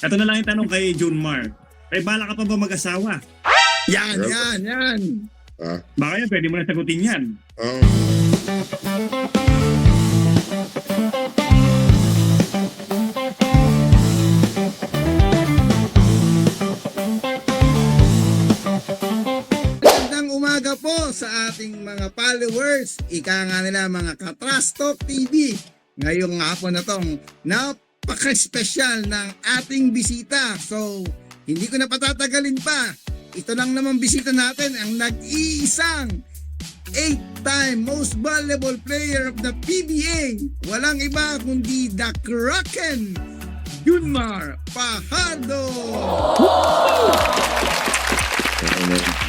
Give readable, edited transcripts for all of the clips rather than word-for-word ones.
Ito na lang yung tanong kay Junmar. May bala ka pa ba mag-asawa? Yan. Baka yan, pwede mo na sagutin yan. Magandang umaga po sa ating mga followers. Ika nga nila mga Ka-Trust Talk TV. Ngayong hapon na tong napaka-special ng ating bisita. So, hindi ko na patatagalin pa. Ito lang naman bisita natin, ang nag-iisang 8-time most valuable player of the PBA. Walang iba kundi the Kraken, Junmar Fajardo.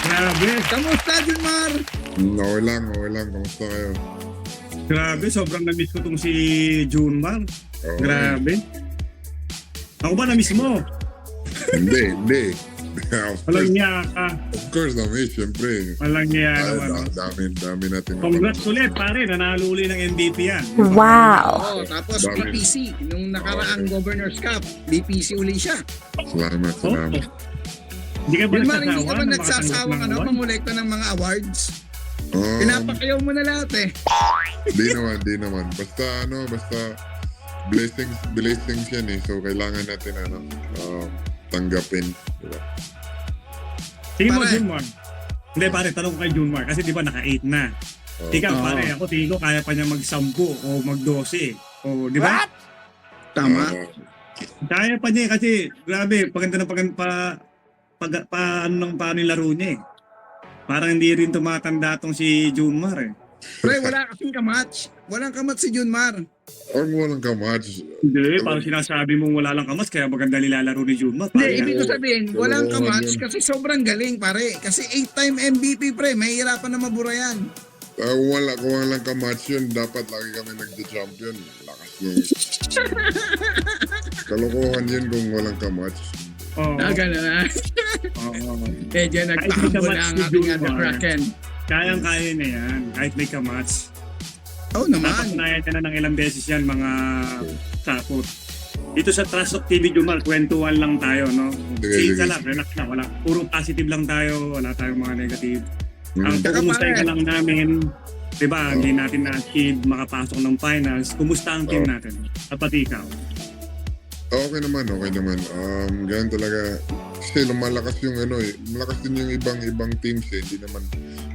Grabe, Kamusta, Junmar? Okay lang. Kamusta kayo? grabe. Sobrang na-miss ko tong si Junmar. Oo. Grabe. Ako ba na-miss mo? Hindi. Walang niya ka. Of course, na-miss, syempre. Walang niya naman. Dami natin. Congrats ulit, pare. Nanalo uli ng MVP yan. Wow! Oh, tapos Dami. BPC, nung nakaraang Governor's Cup, BPC uli siya. Salamat. Hindi ka ba Junmar, nagsasawa? hindi ka ba na nagsasawang makatanggap ng award? mangolekta ng mga awards? Pinapakayaw mo na lahat eh. Di naman. Basta blessings yan eh. So, kailangan natin tanggapin. Diba? Sige mo, Pare. Junmar. Hindi, pare. Tanong ko kay Junmar kasi di ba naka-8 na. Ikaw, Oo. pare. Ako, tingin ko kaya pa niya mag-10 o mag-12. O, di ba? Tama. Kaya pa niya eh, kasi grabe, paganda paano yung laro niya eh. Parang hindi rin tumatanda tong si Junmar eh. Pre, wala kasing kamatch. Walang kamatch si Junmar. Walang kamatch. Hindi, parang sinasabi mong wala lang kamas kaya maganda nilalaro ni Junmar. Hindi, Pare, ibig ko sabihin, walang Oo, kamatch yun. kasi sobrang galing pare. Kasi 8-time MVP pre, mahihirapan na mabura yan. Kung walang kamatch yun, dapat lagi kami nagja-champion. Lakas yun. Kalokohan yun kung walang kamatch. Oo. Gano'n na. Oo. Medyo nagpahambo na ang ating The Kraken. Kayang-kaya na yan, kahit may kamatch. Oo naman. Napatunayan niya na ng ilang beses yan, mga sapot. Dito sa Trust of TV, Junmar, kwentuhan lang tayo, no? Sige. Sige lang, relax lang. Puro positive lang tayo, wala tayong mga negative. Ang Tsaka kumustahin ka pare. lang namin, di ba, hindi natin na-achieve makapasok ng finals. Kumusta ang team natin? Dapat ikaw. Okay naman. Ganun talaga. Kasi lumalakas yung malakas din yung ibang teams eh.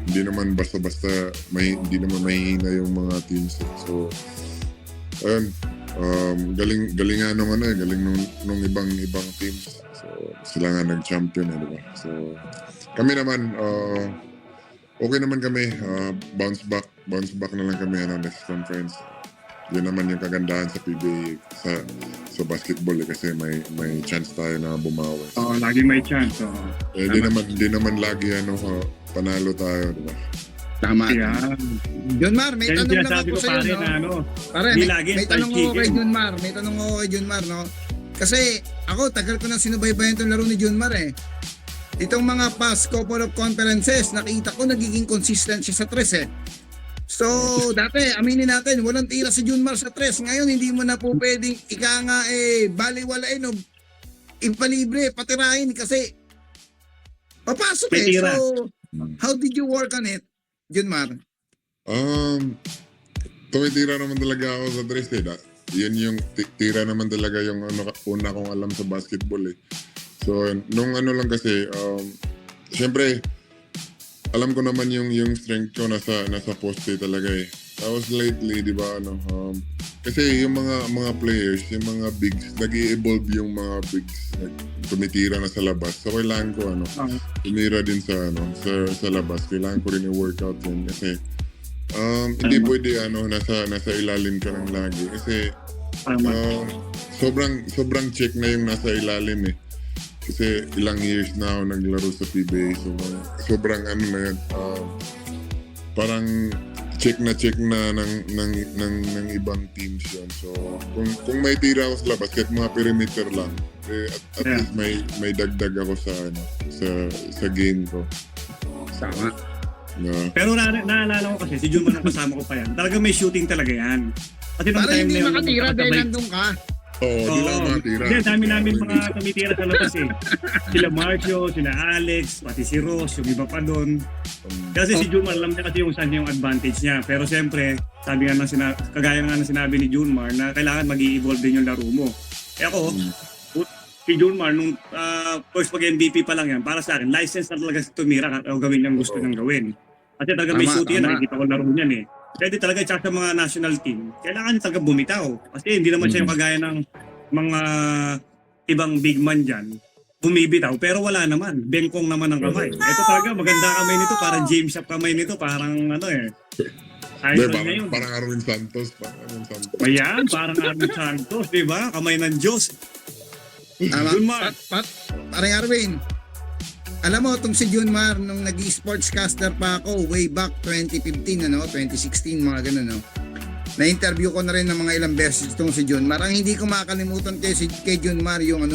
Hindi naman basta-basta, hindi naman mahihina yung mga teams eh. So, ayun. Galing nga galing nung ibang teams. So, sila nga nag-champion eh, diba? So, kami naman, okay naman kami. Bounce back na lang kami next conference. Yun naman yung kagandahan sa PBA sa basketball eh, kasi may chance tayo na bumawi. Oo, lagi may chance. Oo. Di naman lagi panalo tayo, di ba? Tama. Yan. Junmar, may Yan yung tanong lang sinasabi ako ko, sa pare, iyo, na no? Pare, hindi may, lagi may fried tanong ako kay chicken. Junmar. No? Kasi ako, tagal ko na sinubaybayan itong laro ni Junmar eh. Itong mga past couple of conferences, nakita ko nagiging consistent siya sa tres eh. So, dati, aminin natin, walang tira si Junmar sa tres. Ngayon, hindi mo na po pwedeng baliwalain o impalibre, patirahin kasi papasok May eh. tira. So, how did you work on it, Junmar? Tumitira naman talaga ako sa tres eh. Yan yung tira naman talaga yung una kong alam sa basketball eh. So, nung lang kasi, syempre, alam ko naman yung strength ko nasa poste talaga eh. Tapos lately, di ba, kasi yung mga players, yung mga bigs, nag-i-evolve yung mga bigs, tumitira na sa labas. So, kailangan ko, tumira din sa labas. Kailangan ko rin i-workout yun kasi, hindi pwede, nasa ilalim ka lang lagi. Kasi, sobrang check na yung nasa ilalim eh. Kasi ilang years na ako naglaro sa PBA. So, sobrang na yun. Parang check na ng ibang teams yun. So, kung may tira ako sa labas, kahit mga perimeter lang, at least may dagdag ako sa game ko. Tama. Pero naalala ko kasi, si Junmar ang kasama ko pa yan. Talaga may shooting talaga yan. Kasi nung Para time hindi na yun, makatira dahil magkakasabay- nandun ka. Oo, di lang matira. Hindi, dami namin mga tumitira sa labas eh. Sila Marcio, sila Alex, pati si Ross, yung iba pa doon. Kasi si Junmar, alam niya kasi yung saan yung advantage niya. Pero siyempre, sabi nga kagaya nga ng sinabi ni Junmar na kailangan mag-i-evolve din yung laro mo. Eh ako, si Junmar, nung first pag-MVP pa lang yan, para sa akin, license na talaga si tumira o gawin yung gusto niyang gawin. Kasi talaga may shooting yan, nakikita ko laro niyan eh. Pwede talaga i-check sa mga national team. Kailangan talaga bumitaw. Kasi hindi naman siya yung kagaya ng mga ibang big man dyan. Bumibitaw, pero wala naman. Bengkong naman ang kamay. Ito talaga, maganda kamay nito. Parang James Shop kamay nito. Parang ano eh. Ayos na yun. Parang Arwin Santos. Ayan, parang Arwin Santos, di ba? Kamay ng Diyos. Tama. Junmar. Parang Arwin, alam mo, itong si Junmar, nung nag-sportscaster pa ako, way back 2015, 2016, mga ganun, na-interview ko na rin ng mga ilang beses itong si Junmar. Ang hindi ko makakalimutan kay Junmar, yung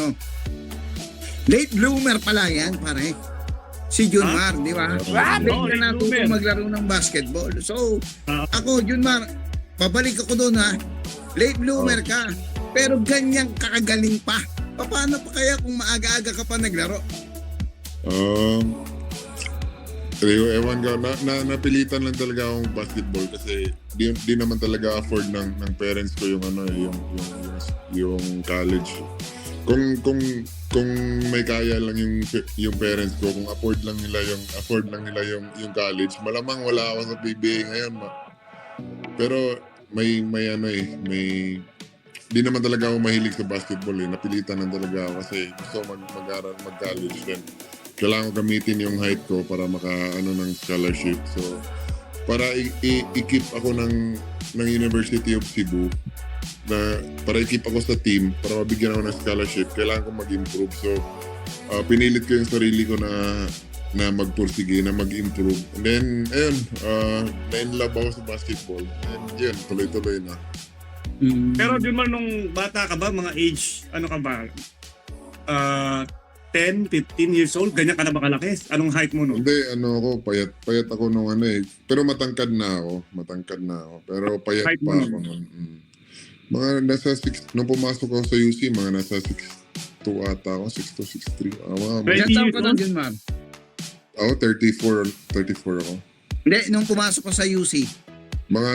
late bloomer pala yan, pare. Si Junmar, di ba? Late na natuto maglaro ng basketball. So, ako, Junmar, pabalik ako doon, ha. Late bloomer ka, pero ganyang kakagaling pa. Paano pa kaya kung maaga-aga ka pa naglaro? Ewan ko, napilitan lang talaga akong basketball kasi di naman talaga afford ng parents ko yung college. Kung may kaya lang yung parents ko, kung afford lang nila yung college, malamang wala ako sa PBA ngayon. Pero may di naman talaga ako mahilig sa basketball eh. Napilitan lang talaga ako kasi gusto mag-aral, mag-college din. Kailangan ko gamitin yung height ko para ng scholarship. So, para i-keep ako ng University of Cebu, para i-keep ako sa team, para mabigyan ako ng scholarship, kailangan ko mag-improve. So, pinilit ko yung sarili ko na magpursige, na mag-improve. And then, ayun, na-inlove ako sa basketball. And yun, tuloy-tuloy na. Pero Junmar, nung bata ka ba, mga age, ano ka ba? 10, 15 years old, ganyan ka na ba kalaki? Anong height mo nun? Hindi, payat ako nung pero matangkad na ako. Pero payat Height pa mo ako nun. Mga nasa 6, nung pumasok ako sa UC, mga nasa 6'2 ata ako, 6'2", 6'3". Ilan taon ka doon, Junmar? Ako, 34 ako. Hindi, nung pumasok ko sa UC. Mga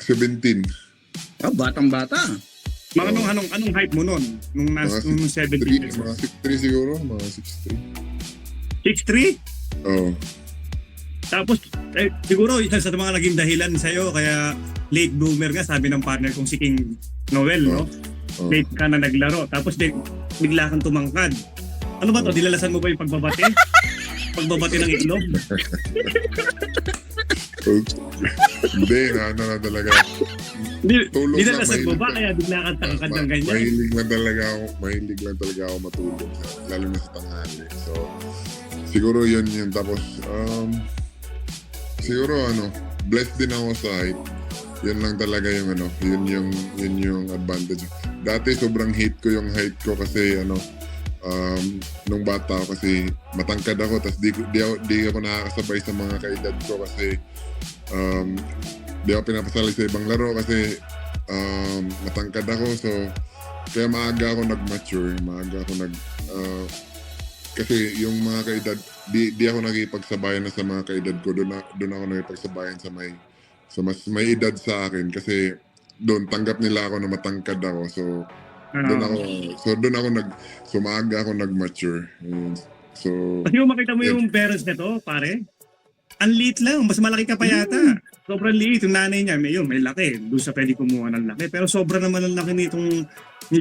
17. Batang-bata. Mga anong height mo nun? Nung 17 years old? Mga 6'3 siguro, mga 6'3". 6'3"? Oo. Tapos, siguro isa sa mga naging dahilan sa'yo, kaya late bloomer nga, sabi ng partner kong si King Noel, no? Late ka na naglaro. Tapos bigla kang tumangkad. Ano ba to? Dilalasan mo ba yung pagbabate? Pagbabate ng itlog? Hindi, na talaga. Dilalasan mo ba? Kaya bigla kang tangkad ng ganyan? Mahilig lang talaga ako matulog. Lalo na sa tanghali. So, siguro yun. Tapos, siguro blessed din ako sa height. Yun lang talaga yung yun yung advantage. Dati sobrang hate ko yung height ko kasi nung bata ako kasi matangkad ako, tapos di ako nakakasabay sa mga kaedad ko kasi di ako pinapasali sa ibang laro kasi matangkad ako. So kaya maaga ako nag-mature, kasi yung mga kaedad, di ako nakipagsabayan na sa mga kaedad ko. Doon ako nakipagsabayan sa mas may edad sa akin kasi doon tanggap nila ako na matangkad ako. So doon ako maaga ako nag-mature. So kasi kung makita mo yung parents nito, pare, ang liit lang, mas malaki ka pa yata. Sobrang liit. Yung nanay niya, may laki. Doon sa pwede kumuha ng laki. Pero sobrang naman ang laki ni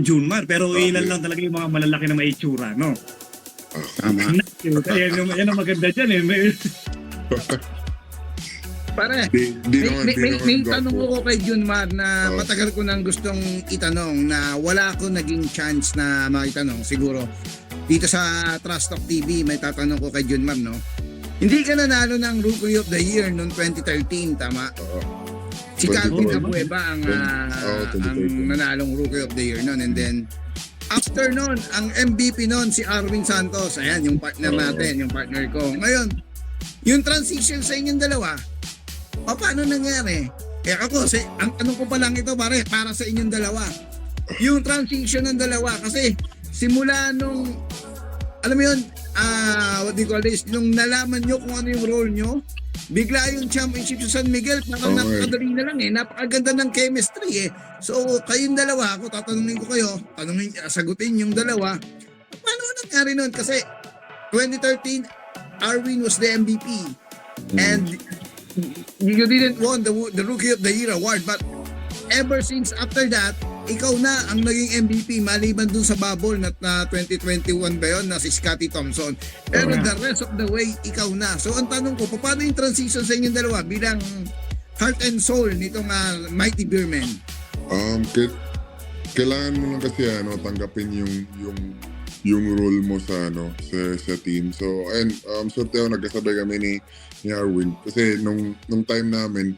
Junmar. Pero ilan lang talaga yung mga malalaki na may itsura, no? Tama. Yan ang maganda dyan eh. Pare, may may tanong ko kay Junmar na matagal ko nang gustong itanong na wala ko naging chance na maitanong. Siguro dito sa Trust Talk TV may tatanong ko kay Junmar, no? Hindi ka nanalo ng Rookie of the Year noong 2013, tama? Si Calvin Abueva ang nanalong Rookie of the Year noon. And then after noon, ang MVP noon si Arwin Santos. Ayan, yung partner natin, yung partner ko. Ngayon, yung transition sa inyong dalawa, paano nangyari? Ako, ang tanong ko pa lang ito, para sa inyong dalawa. yung transition ng dalawa kasi simula nung alam mo yun, what do you call this, nung nalaman nyo kung ano yung role nyo, bigla yung championship sa San Miguel, parang Okay. napakadali na lang napakaganda ng chemistry So kayong dalawa, ako tatanungin ko kayo, sagutin yung dalawa, paano nangyari nun? Kasi 2013, Arwin was the MVP and you didn't won the Rookie of the Year award, but ever since after that, ikaw na ang naging MVP maliban dun sa bubble na 2021 ba yun na si Scottie Thompson. Pero the rest of the way, ikaw na. So ang tanong ko, paano yung transition sa inyong dalawa bilang heart and soul nitong Mighty Beermen? Kailangan mo lang kasi tanggapin yung role mo sa sa team. So sorte ako nagkasabay kami ni Arwin kasi nung time namin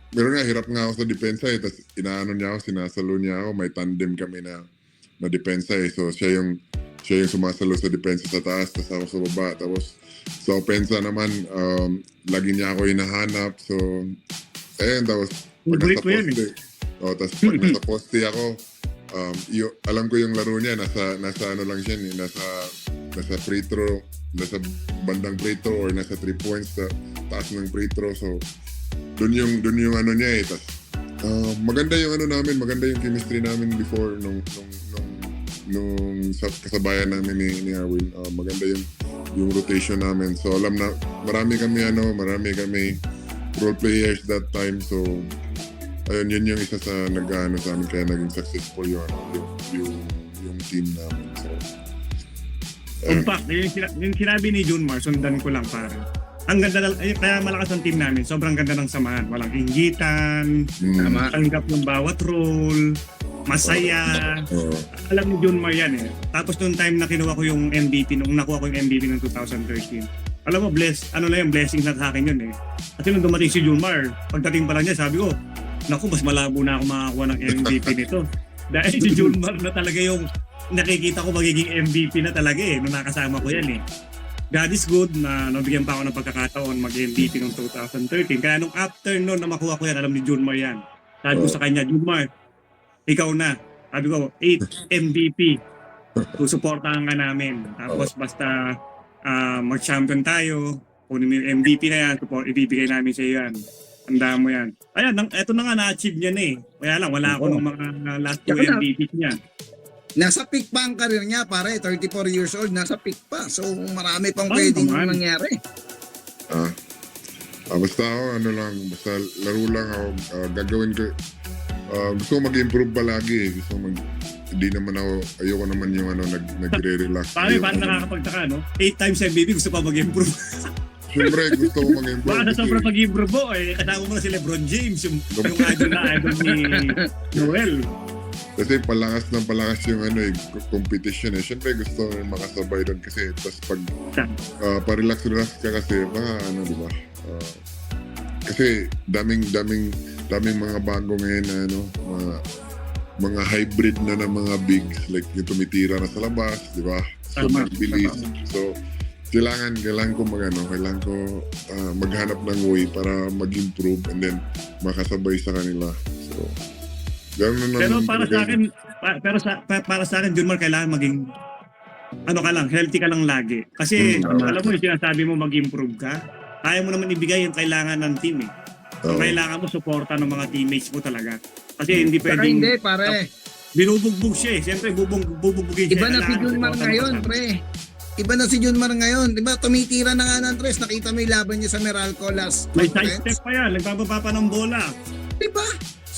meron nga, hirap nga ako sa depensa tapos inaano niya ako, sinasalo niya ako, may tandem kami na depensa So siya yung sumasalo sa depensa sa taas, tapos ako sa baba. Tapos sa opensa naman, lagi niya ako hinahanap. So, tapos pag nasa poste, tapos pag nasa poste ako, alam ko yung laro niya, nasa ano lang siya, nasa free throw, nasa bandang free throw or nasa 3 points sa taas ng free throw. So, doon yung ano niya tas maganda yung namin, maganda yung chemistry namin before nung kasabayan namin ni Arwin. Maganda yung rotation namin. So alam na marami kami role players that time. So ayun, yun yung isa sa nag-ano sa amin kaya naging successful yung team namin. So In fact, yung sinabi ni Junmar, sundan ko lang pare. Ang ganda, kaya malakas ang team namin. Sobrang ganda ng samahan. Walang inggitan, tanggap ng bawat role, masaya. Alam ni Junmar yan Tapos nung time na kinuha ko yung MVP, nung nakuha ko yung MVP ng 2013, alam mo, blessing na sa akin yun Kasi nung dumating si Junmar, pagdating pa lang niya, sabi ko, naku, mas malabo na ako makakuha ng MVP nito. Dahil si Junmar na talaga yung nakikita ko magiging MVP na talaga nung nakasama ko yan God is good na nabigyan pa ako ng pagkakataon mag-MVP noong 2013. Kaya nung after noon na makuha ko yan, alam ni Junmar yan. Sabi ko sa kanya, Junmar, ikaw na. Sabi ko, 8 MVP. Susuportahan ka namin. Tapos basta mag-champion tayo, kunin mo yung MVP na yan, ibibigay namin sa iyo yan. Tandaan mo yan. Ayan, eto na nga na-achieve niya Kaya lang, wala ako ng mga last 2 MVP niya. Nasa peak pa ang career niya, pare. 34 years old, nasa peak pa. So, marami pang pwedeng mangyari. Basta ako, basta laro lang ako. Gagawin ko, gusto ko mag-improve palagi. Hindi naman ako, ayoko naman yung nagre-relax. Paano nakakapagtaka, 8 times MVP, gusto pa mag-improve. Siyempre, gusto ko mag-improve. Baka sa sobrang mag-improve mo, kasama mo na si Lebron James, yung idol ni Noel. Kasi palakas yung competition Siyempre gusto ko makasabay doon kasi tapos pag pa-relax ka kasi di ba? Kasi daming mga bago ngayon na mga hybrid na ng mga bigs like yung tumitira na sa labas, di ba? Sobrang bilis. So kailangan ko kailangan ko maghanap ng way para mag-improve and then makasabay sa kanila. So pero para sa akin, Junmar, kailangan maging healthy ka lang lagi. Kasi alam mo, yung sinasabi mo mag-improve ka, kaya mo naman ibigay yung kailangan ng team So, kailangan mo suporta ng mga teammates mo talaga. Kasi hindi pwedeng... Hindi, pare. Binubugbog siya Siyempre, bububugin siya. Iba na si Junmar ngayon, pre. Iba na si Junmar ngayon. Diba, tumitira na nga ng tres. Nakita mo yung laban niya sa Meralco last May side step pa yan. Nagbababa pa ng bola. Diba?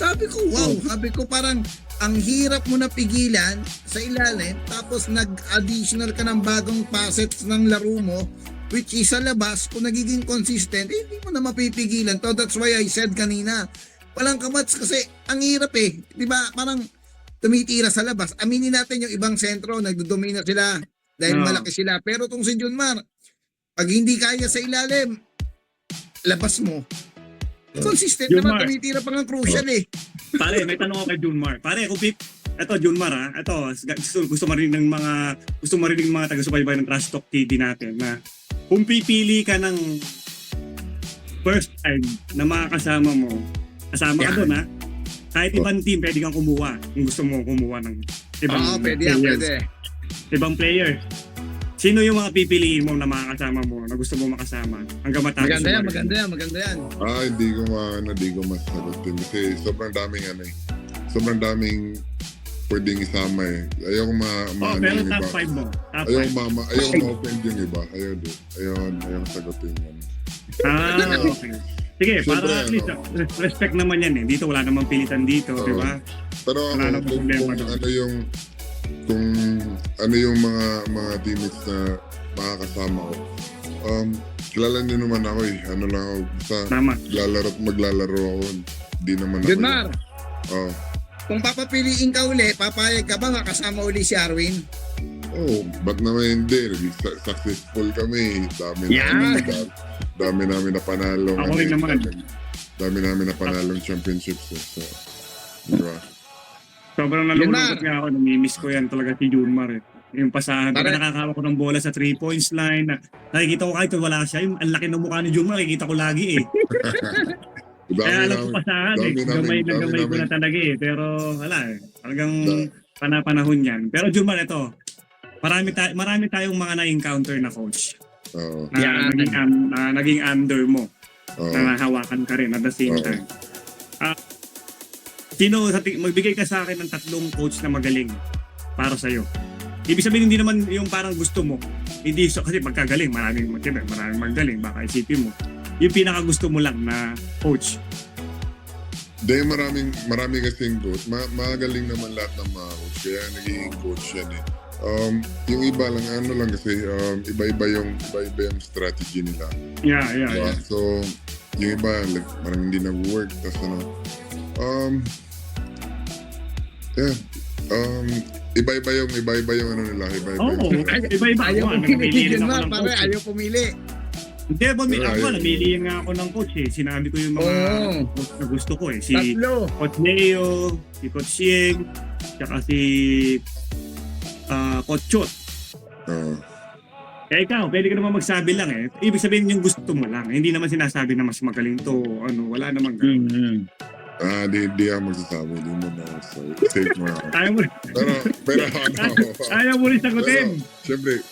Sabi ko, sabi ko parang ang hirap mo na pigilan sa ilalim tapos nag-additional ka ng bagong facets ng laro mo which is sa labas kung nagiging consistent, hindi mo na mapipigilan. So that's why I said kanina, walang kamats kasi ang hirap Diba? Parang tumitira sa labas. Aminin natin yung ibang sentro, nagdodomina sila dahil malaki sila. Pero tong si Junmar, pag hindi kaya sa ilalim, labas mo. Consistent naman, tumitira pa ng crucial Pare, may tanong ako kay Junmar. Pare, eto Junmar gusto marinig ng mga taga-subaybay ng Trash Talk TV natin na kung pipili ka ng first time na makakasama mo, kasama ka doon Kahit ibang team, pwede kang kumuha. Kung gusto mo kumuha ng ibang Oo, pwede yan, players. pwede. Ibang player. Sino yung mga pipiliin mo na makakasama mo, na gusto mo makasama? Hanggang matapos Maganda yan, yung- maganda yan, maganda yan. Hindi ko masagutin kasi sobrang daming sobrang daming pwedeng isama eh. Ayoko Oh, pero yung top iba. 5 mo. Top Ayoko 5. ayoko ma-offend yung iba. Ayoko sagutin yan. Okay. Sige, Siyempre, para at least, respect naman yan eh. Dito wala namang pilitan dito, Oo. di ba? Pero Wala ako, namang problema doon. kung ano yung mga teammates na makakasama ko. Kilala niyo naman ako eh. Ano lang ako, basta Tama. maglalaro ako. Di naman ako. Gunmar, Oh. kung papapiliin ka uli, papayag ka ba makasama uli si Arwin? Oh, ba't naman hindi? Successful kami. Dami namin na panalo. Ako rin naman. Dami namin na panalong championships. So, di ba? Sobrang nalulungkot nga ako. Namimiss ko yan talaga si Junmar eh. Yung pasahan. Pag Pare- nakakawa ko ng bola sa 3 points line, nakikita ko kahit wala siya. Yung ang laki ng mukha ni Junmar, nakikita ko lagi eh. Kaya alam ko pasahan eh. Gamay ko na talaga eh. Pero wala eh. Talagang panapanahon yan. Pero Junmar, ito. Marami tayong mga na-encounter na coach. Oo. Na naging under mo. Oo. Na nahawakan ka rin at the same Oo. time. Magbigay ka sa akin ng 3 coach na magaling para sa'yo. Ibig sabihin, hindi naman yung parang gusto mo. Hindi kasi pagkagaling, maraming magaling, baka isipin mo. Yung pinaka gusto mo lang na coach. Dahil marami kasing coach. Magaling naman lahat ng mga coach. Kaya nagiging coach yan eh. Yung iba lang, kasi, iba-iba yung strategy nila. Yeah. Diba? So, yung iba, like, parang hindi nag-work. Tapos iba-iba yung ano nila. Oo, iba-iba Ayaw ako. pumili Namili si rin ako Gunmar, ng pare, coach. ayaw pumili. Hindi, ako Ayaw. namili nga ako ng coach eh. Sinabi ko yung mga Oo. coach na gusto ko eh. Si Tatlo. Coach Leo, si Coach Yeng, tsaka si Coach Chot. Oo. Kaya ikaw, pwede ka naman magsabi lang eh. Ibig sabihin yung gusto mo lang. Hindi naman sinasabi na mas magaling to. Wala namang ganun. Di ako magsasabi. Di mo na magsasabi. Safe mo ako. Ayaw mo, Pero ayaw mo rin sagutin. Siyempre,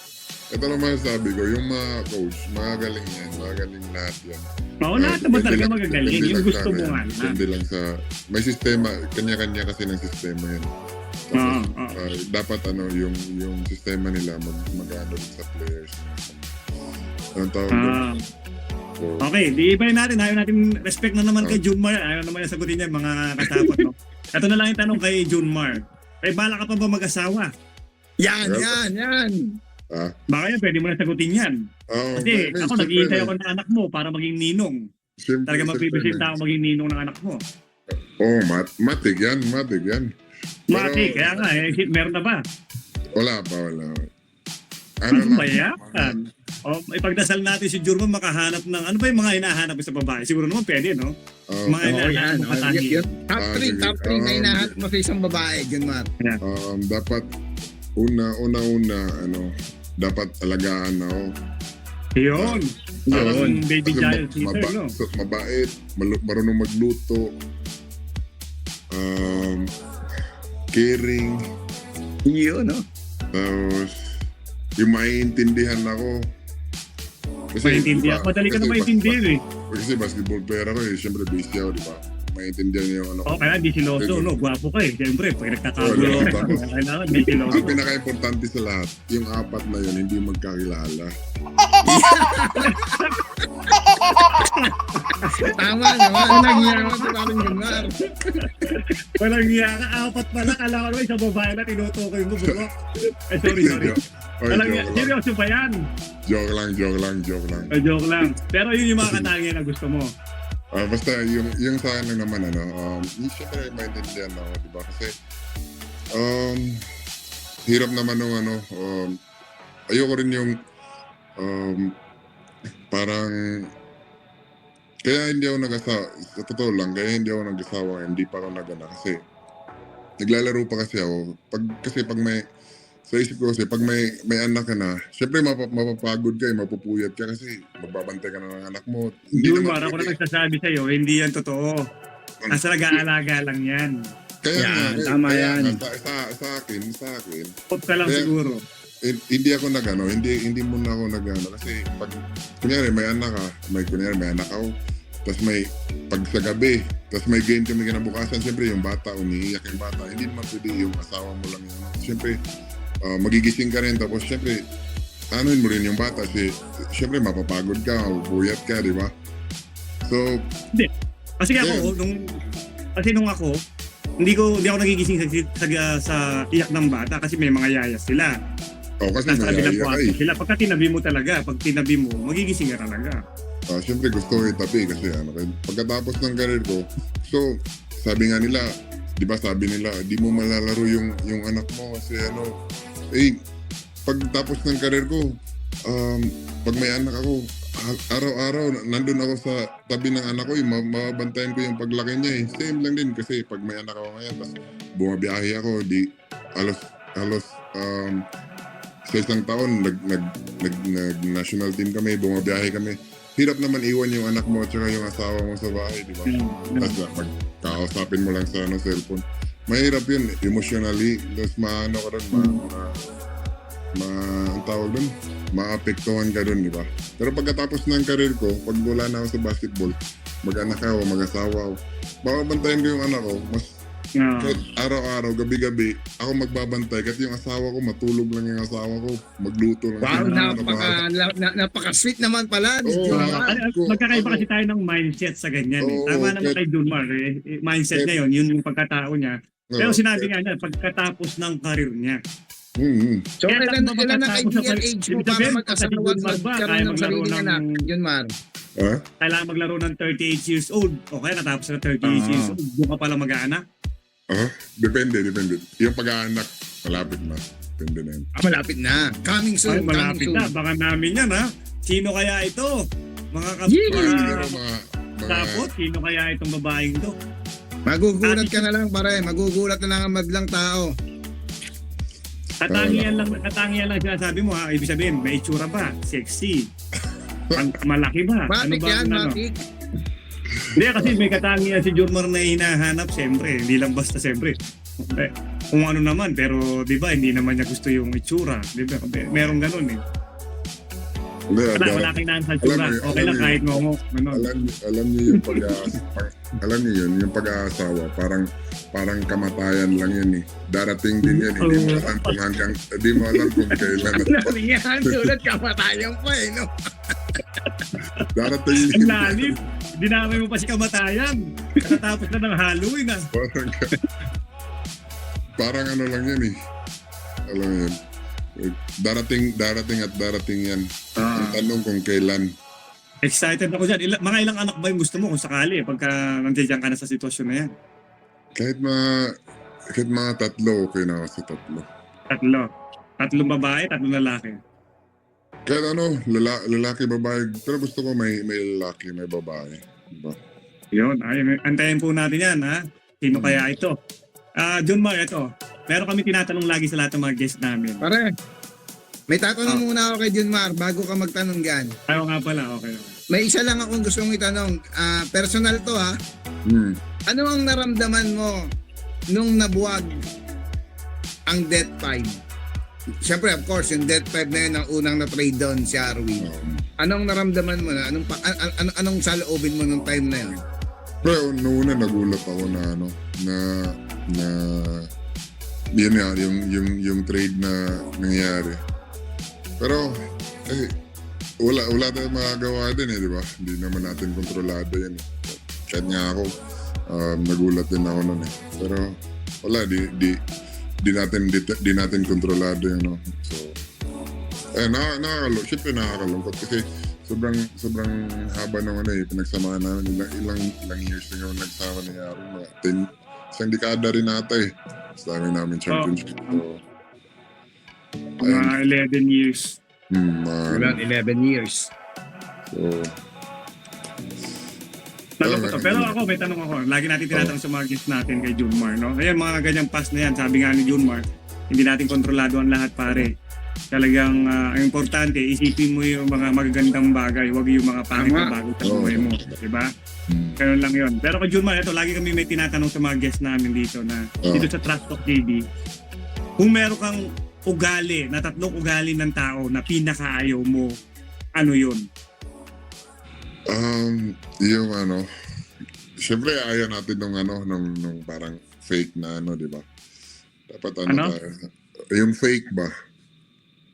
ito lang masasabi ko, yung mga coach, magaling yan, magaling lahat yan. Oo, lahat naman talaga magagaling. Depende Yung lang gusto sa mo ano nga yan. na. Depende lang sa, may sistema, kanya-kanya kasi ng sistema yan. Tapos, dapat yung sistema nila mag-ano sa players. Anong tawag doon? So, Okay, di ibayin natin. Ayaw natin, respect na naman kay Junmar. Ayaw naman yung sagutin niya, mga katapot. No? Ito na lang yung tanong kay Junmar. Bala ka pa ba mag-asawa? Yan. Baka yan, pwede mo na sagutin yan. Kasi ako, naghihintay ako ng anak mo para maging ninong. Talaga mapipresenta ako maging ninong ng anak mo. Oo, matig yan. Mati, kaya nga, meron na ba? Wala pa. Ano ba yan? Ipagdasal natin si Jurman makahanap ng, ano ba yung mga hinahanap sa babae? Siguro naman pwede, no? Mga hinahanap ng katangian. Top 3 na hinahanap mo sa isang babae, Gunmar. Dapat, una, dapat alagaan ako. Yun. Yun, baby Kasi child sitter, no? Mabait, marunong magluto, caring, Yun, no? tapos yung maiintindihan ako. Maintindihan. Madali ka na maintindihan eh. Kasi basketball player ako eh, siyempre busy ako, di ba? Maintindihan niyo yung ano ko. O kaya di siloso, no? Gwapo ka eh. Siyempre, pag nagkakagulo Oo, ka, tapos- kailangan di siloso. Ang pinaka-importante sa lahat, yung 4 na yun, hindi magkakilala. Tama naman. Walang yaman sa parang Gunmar. Walang iya ka, 4 pala. Kala ko naman isang babae na tinutukoy mo, bro. Ay, sorry. Oy, Walang iya. joke lang. Seryoso ba yan? Joke lang. Ay, joke lang. Pero yun yung mga katangian na gusto mo. Basta yung sa akin lang naman, siyempre maintindihan ako, di ba? Kasi, hirap naman nung ayoko rin yung, parang, kaya hindi ako nag-asawa, sa totoo lang, hindi pa ako nag-ana kasi, naglalaro pa kasi ako, kasi pag may, sa isip ko kasi, pag may anak ka na, syempre mapapagod ka, mapupuyat ka kasi magbabantay ka na ng anak mo. Jun, ako na nagsasabi sa'yo, hindi yan totoo. Nasa nag-aalaga lang yan. Kaya Yan, nga, tama kaya yan. nga, sa akin, Pot ka lang Kaya- siguro. hindi ako nagano, hindi muna ako nagano kasi pag kunyari may anak ka, may anak ako, tapos pag sa gabi, tapos may game kami kinabukasan, siyempre yung bata, umiiyak yung bata, hindi naman pwede yung asawa mo lang yun. Siyempre, magigising ka rin, tapos siyempre, anuin mo rin yung bata, siyempre mapapagod ka, buyat ka, di ba? So, Kasi Yeah. nung ako, hindi ako nagigising sa iyak ng bata kasi may mga yaya sila. kasi Nasa kabilang naiiyak ka kwarto sila. Pagka tinabi mo talaga, pag tinabi mo, magigising ka talaga. Siyempre gusto ko itabi kasi pagkatapos ng career ko, so sabi nga nila, di ba sabi nila, di mo malalaro yung anak mo kasi pagtapos ng career ko, pag may anak ako, araw-araw nandun ako sa tabi ng anak ko, mababantayan ko yung paglaki niya eh. Same lang din kasi pag may anak ako ngayon, tapos bumabiyahe ako, di halos sa isang taon nag-national team kami, bumabiyahe kami. Hirap naman iwan yung anak mo at saka yung asawa mo sa bahay, di ba? Tapos magkakausapin mo lang sa cellphone. Mahirap yun, emotionally. Tapos maano ka doon, ang tawag doon, maapektuhan ka doon, di ba? Pero pagkatapos ng career ko, pag wala na ako sa basketball, mag-anak ako, mag-asawa ako, babantayan ko yung anak ko, kahit araw-araw, gabi-gabi, ako magbabantay. Kahit yung asawa ko, matulog lang yung asawa ko, magluto lang. Wow, siya. napaka-sweet naman pala ni Oo, Junmar. Magkakaiba kasi tayo ng mindset sa ganyan. Oo, Tama naman kay Junmar. Mindset niya yun yung pagkatao niya. Pero sinabi nga niya, pagkatapos ng karir niya. So, Kaya ilan lang ba na magkatapos kaibigan sa- age mo Ibig para sabihin, mag-asawa kasi at Junmar ba, magkaroon kaya ng maglaro sariling ng- anak? Junmar. Kailangan maglaro ng 38 years old. O kaya natapos na 38 years old. Doon ka pala mag-aanak. Depende. Yung pag-aanak, malapit na. Depende na yun. Malapit na. Coming Ay, soon, coming malapit soon. na. Baka namin yan, ha? Sino kaya ito? Mga Yeah. Pero tapos, sino kaya itong babaeng to? Magugulat ka na lang, pare. Magugulat na lang ang madlang tao. Katangian lang sinasabi mo, ha? Ibig sabihin, may itsura ba? Sexy? Malaki ba? Matik yan, matik. Hindi, kasi may katangian si Junmar na hinahanap, siyempre. Hindi lang basta, siyempre. Kung ano naman, pero di ba, hindi naman niya gusto yung itsura. Di ba? Merong ganun eh. Wala kang naan sa itsura. Okay lang kahit ngongo. Alam niyo yung alam niyo yun, yung pag-aasawa, parang kamatayan lang yan eh. Darating din yan, hindi mo alam kung hindi mo alam kung kailan. Nalingahan, tulad kamatayan pa eh, no? Darating Ang lalim. Dinamay mo pa si kamatayan. Katapos na ng Halloween ah. Parang ano lang yan eh. Alam mo yun. Darating yan. Ang tanong kung kailan. Excited ako dyan. Mga ilang anak ba yung gusto mo kung sakali pagka nandiyan ka na sa sitwasyon na yan? Kahit mga tatlo, okay na ako sa tatlo. Tatlong babae, tatlong lalaki. Kahit lalaki, babae. Pero gusto ko may lalaki, may babae. Diba? Yun, antayin po natin yan ha. Sino kaya ito? Junmar, ito. Meron kami tinatanong lagi sa lahat ng mga guests namin. Pare, may tatanong muna ako kay Junmar bago ka magtanong yan. Ayaw nga pala, okay. May isa lang akong gustong itanong. Personal to ha. Ano ang naramdaman mo nung nabuwag ang Death 5? Siyempre, of course, yung Death 5 na yun ang unang na-trade down si Arwin. Anong naramdaman mo na? Anong saloobin mo nung time na yun? Pero noon nagulat ako na yun nga, yung trade na nangyari. Pero wala tayong magagawa din eh, di ba? Hindi naman natin kontrolado yan eh. Kahit nga ako, nagulat din ako nun eh. Pero wala, di natin kontrolado yan, no? So, siyempre nakakalungkot kasi sobrang haba ng ano eh, pinagsamahan namin. Ilang years na yung nagsama ni Aaron. Mga 10, isang dekada rin nata eh. Sa dami namin championship. So, Mga 11 years. Around 11 years. So, Pero ako, may tanong ako. Lagi natin tinatanong sa mga guests natin kay Junmar, no? Ayan, mga ganyang pass na yan. Sabi nga ni Junmar, hindi natin kontrolado ang lahat, pare. Talagang ang importante, isipin mo yung mga magagandang bagay, huwag yung mga pangit na Tama. bagay sa buhay mo. Diba? Ganun lang yun. Pero kay Junmar, ito, lagi kami may tinatanong sa mga guests namin dito na dito sa Trust Talk TV, kung meron kang ugali, na 3 ugali ng tao na pinakaayaw mo, ano yun? Yung ano, syempre ayaw natin nung parang fake na di ba? Dapat Ano? tayo. Yung fake ba?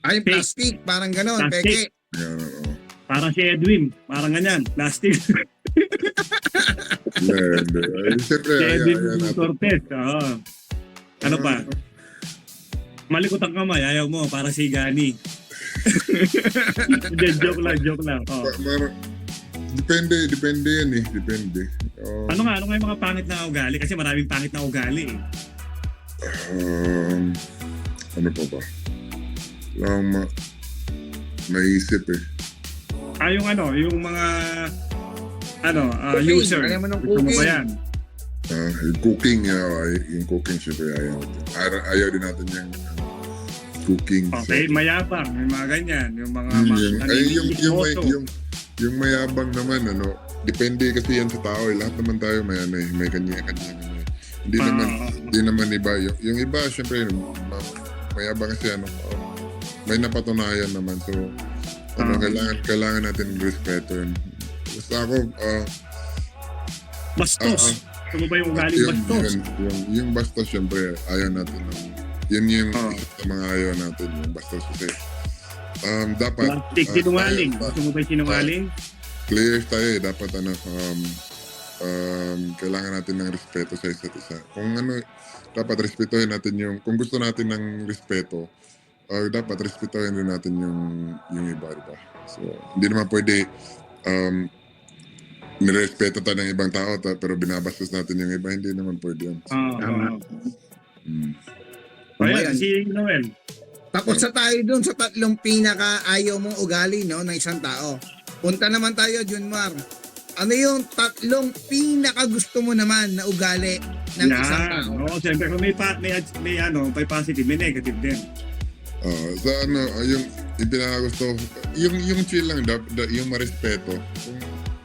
Ay, plastic, parang ganon, Plastic. peke. Yan, oo. Parang si Edwin, parang ganyan, plastic. Hindi. Ay, syempre, Si ayaw Edwin natin. Cortez, oo. Ano pa? Malikot ang kamay, ayaw mo, para si Gani. Hindi, joke lang. Oh. Depende yan eh. Depende. Ano nga yung mga pangit na ugali? Kasi maraming pangit na ugali eh. Ano pa ba? Lang maisip eh. Yung mga Cooking. user. Ayaw mo ng Gusto mo ba cooking. yan? Yung cooking, yung cooking syempre ayaw natin. Ayaw din natin yung cooking. Okay, mayabang, may mga ganyan. Yung mga Yung mayabang naman, depende kasi yan sa tao eh. Lahat naman tayo may kanya-kanya. Hindi naman iba. Yung iba, syempre, mayabang kasi may napatunayan naman. So, kailangan natin respeto yun. Basta ako, bastos. Gusto mo ba yung ugali bastos? Yung bastos, syempre, ayaw natin. Yun yung isa sa mga ayaw natin, yung bastos kasi. Dapat Plastic, sinungaling. Gusto mo ba yung sinungaling? clear tayo eh. Dapat kailangan natin ng respeto sa isa't isa. Dapat respetuhin natin kung gusto natin ng respeto, dapat respetuhin din natin yung iba. So, hindi naman pwede nirespeto tayo ng ibang tao pero binabastos natin yung iba. Hindi naman pwede yan. Tama. Ayan, si Noel. Tapos sa tayo dun sa 3 pinaka-ayaw mong ugali, no, ng isang tao. Punta naman tayo, Junmar. Ano yung 3 pinaka-gusto mo naman na ugali ng isang tao? Oo, siyempre kung may positive, may negative din. Yung pinakagusto, yung chill lang, yung marespeto.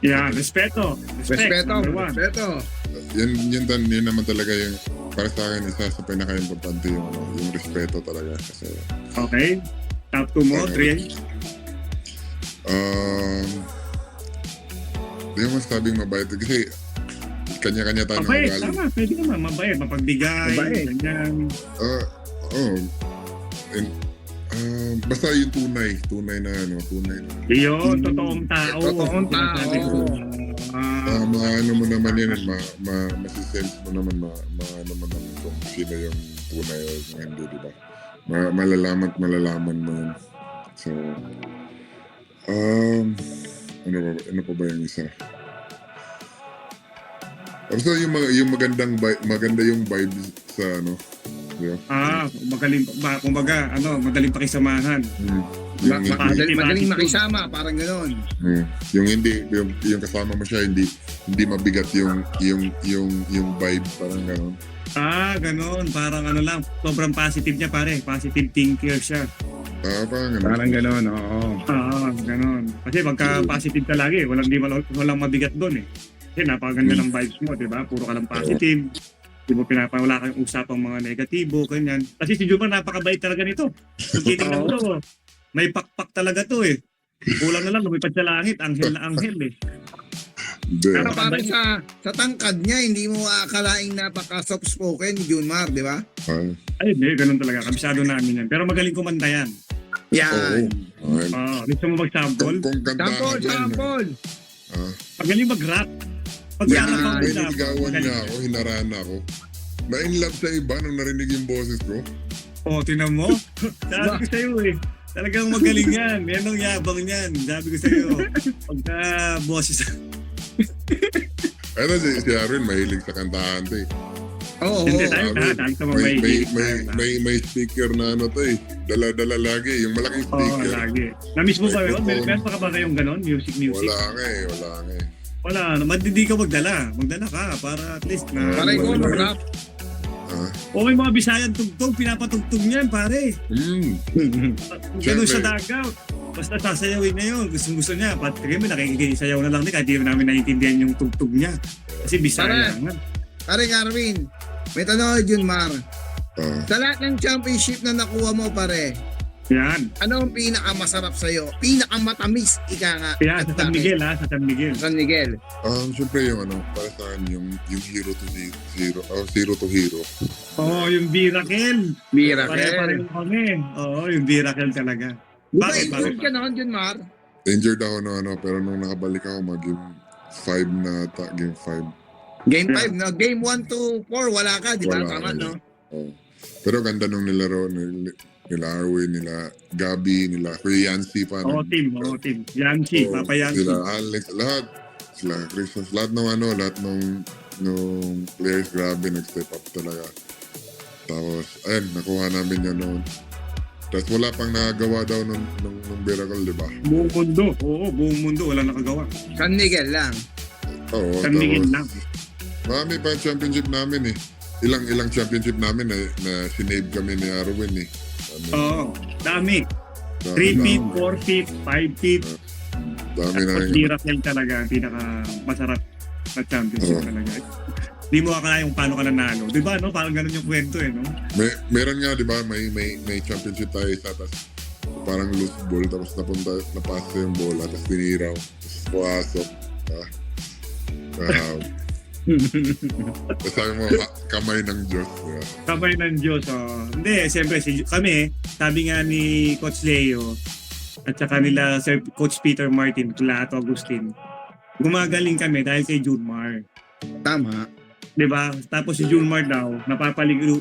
Yeah, respeto. Respect, number 1. Respeto. Yun naman talaga yung para sa akin isa sa pinaka-importante yung respeto talaga kasi Okay. Top 2 mo, 3. Hindi mo sabing mabait kasi kanya-kanya tayo ng Mabait, ugali. tama. Pwede naman, mabait. Mapagbigay, Mabait. ganyan. Basta yung tunay na Iyon, totoong tao. Totoong tao. Sinasabi ko. maano mo naman yun, masisense mo naman, maano mo naman kung sino yung tunay o kung hindi, di ba? Malalaman mo yun. So, ano pa ba yung isa? So, yung maganda yung vibe sa di ba? Madaling pakisamahan. Magaling makisama, parang gano'n. Yung yung kasama mo siya, hindi mabigat yung vibe, parang gano'n. Ganon. Parang lang, sobrang positive niya pare. Positive thinker siya. Parang gano'n. Parang gano'n, oo. Ganon. Kasi pagka positive ka lagi, walang mabigat doon eh. Kasi napakaganda ng vibes mo, di ba? Puro ka lang positive. Di mo wala kang usapang mga negatibo, ganyan. Kasi si Jumar napakabait talaga nito. Kung titignan mo to, may pakpak talaga to eh. Kulang na lang, lumipad sa langit, anghel na anghel eh. Pero parang sa tangkad niya, hindi mo aakalaing napaka-soft spoken ni Junmar, di ba? Ay, hindi, ganun talaga. Kabisado namin yan. Pero magaling kumanta yan. Yan. Gusto mo mag-sample? Sample! Magaling mag-rap. Yan. Niligawan niya ako, hinarana ako. Na-in love sa iba nung narinig yung boses ko. Tinan mo? Sabi ko sa'yo eh. Talagang magaling yan. Yan ang yabang niyan. Sabi ko sa'yo. Pagka boses. Ano si Aaron, mahilig sa kantahan to eh. Oo. Hindi tayo tayo sa mga May speaker na to eh. Dala-dala lagi, yung malaking speaker. Lagi. Na-miss mo ba yun? Meron pa ka ba kayong ganon? Music? Wala nga eh. Wala, hindi ka magdala. Magdala ka para at least na... Para ikaw mag-rap. Okay, mga Bisayan tugtog, pinapatugtog niyan, pare. Ganun sa Siyempre. dugout. Basta sasayawin na yun. Gusto niya. Pati kami nakikisayaw na lang din kahit di namin naiintindihan yung tugtog niya. Kasi Bisaya nga. Pare Arvin, may tanong ako, Junmar. Ah, Sa lahat ng championship na nakuha mo, pare, Yan. ano ang pinakamasarap sa'yo? Pinakamatamis, ika nga. Kaya sa San Miguel ha, sa San Miguel. San Miguel. Siyempre yung para sa akin, yung hero to zero, zero to hero. Oo, yung Birakel. Miracle. Pare-pareho kami. Oo, yung Birakel talaga. Di ba Bakit? injured Bakit? ka noon, Junmar? Injured ako pero nung nakabalik ako, mag-game 5 na ata, game 5. Game Yeah. 5, no? Game 1 to 4, wala ka, di ba? Wala, Tama, wala. no? Oh. Pero ganda nung nilaro nila Arwin, nila Gabi, nila Kuya Yancy pa. Oo, team. Yancy, Oo, Papa Yancy. Sila Alex, lahat. Sila Christmas, lahat nung players, grabe, nag-step up talaga. Tapos, ayun, nakuha namin yan noon. Tapos wala pang nagawa daw nung Miracle, di ba? Buong mundo. Oo, buong mundo. Wala nakagawa. San Miguel lang. Oo, San Miguel lang. Marami pa yung championship namin eh. Ilang championship namin na sinave kami ni Arwin eh. Oo, dami. Dami 3 feet, na- 4 feet, 5 feet. Dami na Tapos yun. Birakel talaga ang pinaka-masarap na championship Oo. talaga. Di mo akala yung paano ka nanalo. Di ba, no? Parang ganun yung kwento eh, no? Meron nga, di ba, may championship tayo isa, tapos parang loose ball, tapos napasa yung bola, tapos tiniraw, tapos pumasok. Tapos sabi mo, kamay ng Diyos. Diba? Kamay ng Diyos, oh. Hindi, siyempre, kami, sabi nga ni Coach Leo, at saka nila Sir Coach Peter Martin, Lato Agustin, gumagaling kami dahil kay Junmar. Tama. Di ba? Tapos si Junmar daw,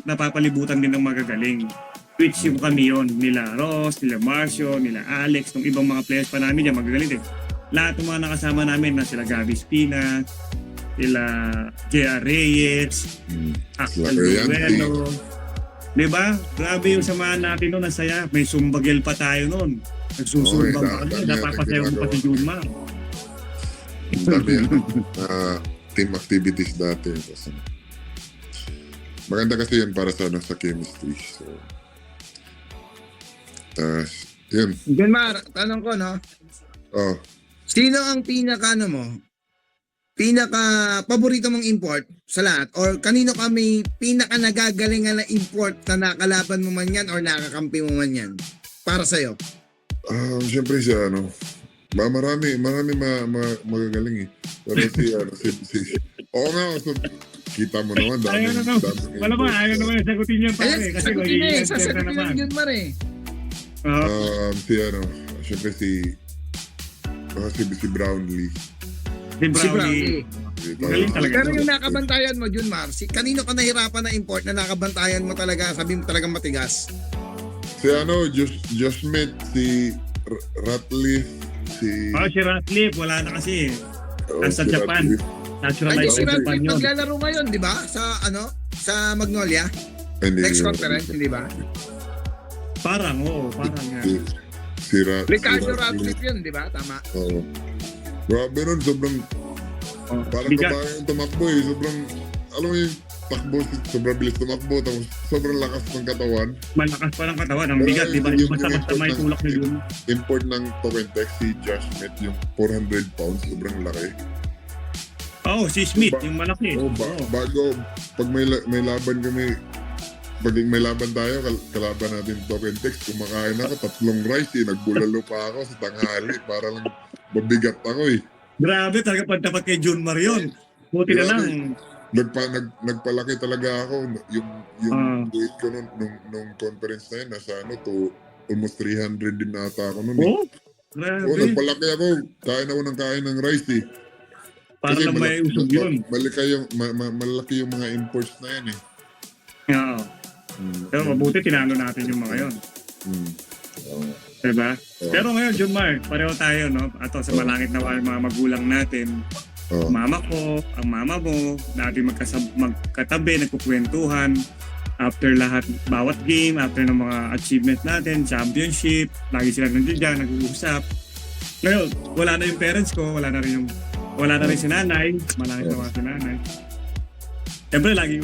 napapalibutan din ng magagaling. Which yung kami yon, nila Ross, nila Marcio, nila Alex, ng ibang mga players pa namin dyan, magagaling din. Lahat ng mga nakasama namin na sila Gabi Spina, sila J.R. Reyes, Axel Sila Yancy. Duelo. Di ba? Grabe yung samahan natin noon, nasaya. May sumbagel pa tayo noon. Nagsusumbang Oo, pa kami, dami napapasayaw mo pa si ginagawa. Junmar. Ang dami team activities dati. Tapos, maganda kasi yun para sa chemistry. So, tapos, yun. Junmar, tanong ko, no? Oh, Sino ang pinaka-paborito mong import sa lahat? Or kanino kami pinaka-nagagalingan na import na nakalaban mo man yan or nakakampi mo man yan? Para sa'yo. siyempre siya, marami magagaling eh. Pero oo nga, so, kita mo naman, Ayaw na naman. Wala ba? Ayaw naman sagutin yan pare. Kasi sagutin magiging eh. answer na Sasagutin naman. ng Junmar eh. Siyempre si Brownlee. Si Si Brownie. Brownie. Magaling talaga. Pero yung nakabantayan mo, Junmar, kanino ka nahirapan na import na nakabantayan mo talaga, sabi mo talagang matigas? Si Josh Smith, si Ratliff, si... Si Ratcliffe, wala na kasi. Nasa si Japan. Ratliff. Naturalized Si sa Japan Radcliffe yun. naglalaro ngayon, di ba? Sa Magnolia. Hindi, Next conference, hindi ba? Parang, oo. Parang nga. Ricardo Radcliffe yun, di ba? Tama. Oo. Grabe nun, sobrang... Parang Bigat. kabayang tumakbo eh. Sobrang... Alam mo yung takbo, sobrang bilis tumakbo. Tapos sobrang lakas ng katawan. Malakas pa ng katawan. Ang Pero bigat, di ba? yung Yung basta-basta import may ng- tulak na yun. Import ng Tokentex, si Josh Smith, yung 400 pounds, sobrang laki. Oo, si Smith, yung malaki. Oh, Oo. bago, pag may laban kami, pag may laban tayo, kalaban natin Tokentex, kumakain ako, 3 rice eh, nagbulalo pa ako sa tanghali para lang mabigat ako eh. Grabe, talaga pantapat kay Junmar yun. Buti na Grabe. lang. Nagpalaki talaga ako. Yung weight ko nung conference na yun, nasa to almost 300 din nata ako nun. Oo, Oo, grabe. nagpalaki ako. Kain ng rice eh. Para lang may usog yun. Malaki yung mga imports na yan eh. Oo. Pero mabuti tinalo natin yung mga yun. Diba? Oo. Pero ngayon, Junmar, pareho tayo, no? Ato, sa malangit na yung mga magulang natin. Oo. Mama ko, ang mama mo, dati magkatabi, nagkukwentuhan. After lahat, bawat game, after ng mga achievement natin, championship, lagi sila nandiyan dyan, nag-uusap. Ngayon, wala na yung parents ko, wala na rin si nanay, malangit na mga si nanay. Siyempre, lagi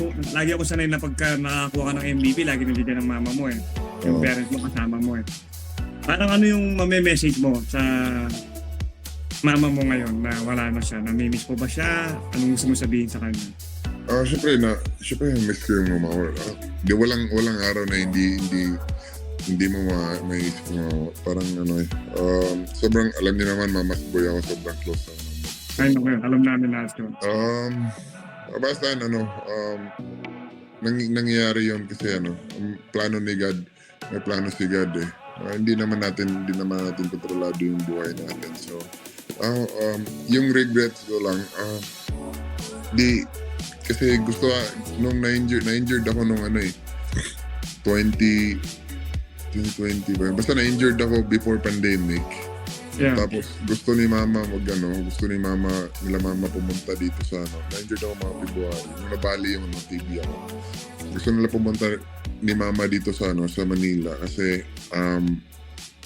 ako sanay na pagka nakakuha ka ng MVP, lagi nandiyan ng mama mo eh. Yung Oo. parents mo kasama mo eh. Parang ano yung message mo sa mama mo ngayon na wala na siya? Namimiss mo ba siya? Anong gusto mo sabihin sa kanya? Syempre miss ko yung mama ko. Walang araw na hindi mo may parang sobrang alam niyo naman mama's boy ako, sobrang close ako. Ay, no, alam namin lahat yun. Basta nangyayari yun kasi ang plano ni God, may plano si God eh. Hindi naman natin kontrolado yung buhay natin. So, yung regrets ko lang, kasi nung na-injured ako nung 2020 ba? Basta na-injured ako before pandemic. Yeah. Tapos gusto ni mama nila mama pumunta dito sa na-injured ako mga February. Nung nabali yung TV ako. Gusto nila pumunta ni mama dito sa sa Manila kasi